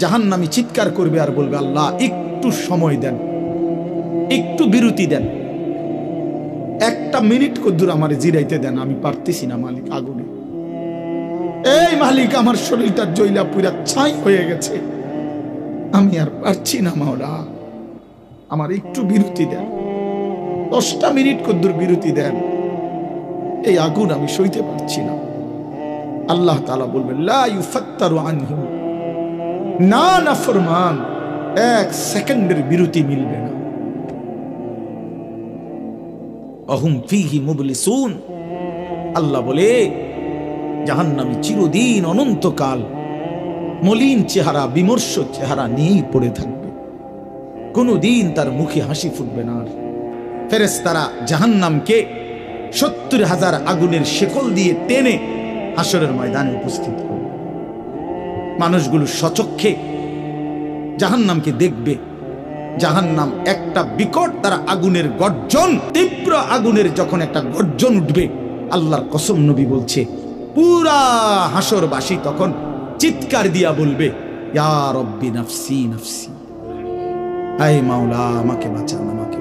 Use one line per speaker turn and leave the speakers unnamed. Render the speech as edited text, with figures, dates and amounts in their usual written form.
জাহান্নামী চিৎকার করবে আর বলবে, আল্লাহ একটু সময় দেন, একটু বিরতি দেন, একটা মিনিট কদ্দুর আমার জিরাইতে দেন, আমি পারতেছি না মালিক আগুনে। এই মালিক, আমার শরীরটা জ্বইলা পুরা ছাই হয়ে গেছে, আমি আর পারছি না মাওলা, আমার একটু বিরতি দেন, 10টা মিনিট কদ্দুর বিরতি দেন, এই আগুন আমি সইতে পারছি না। আল্লাহ তাআলা বলবেন, লা ইউফাত্তারু আনহুম, না নাফরমান, 1 সেকেন্ডের বিরতি মিলবে না। অহুম ফীহি মুবলিসুন, আল্লাহ বলে জাহান্নামী চিরদিন অনন্তকাল মলিন চেহারা, বিমর্ষ চেহারা নিয়েই পড়ে থাকবে, কোনদিন তার মুখে হাসি ফুটবে না। ফেরেশতারা জাহান্নামকে 70,000 আগুনের শেকল দিয়ে টেনে হাসরের ময়দানে উপস্থিত করবে। মানুষগুলো সচক্ষে জাহান্নামকে দেখবে। জাহান্নাম একটা বিকট তারা আগুনের গর্জন, তীব্র আগুনের যখন একটা গর্জন উঠবে, আল্লাহর কসম নবী বলছে, পুরা হাসরবাসী তখন চিৎকার দিয়া বলবে, ইয়া রব্বি নাফসি নাফসি, আয় মাওলা আমাকে বাঁচান, আমাকে।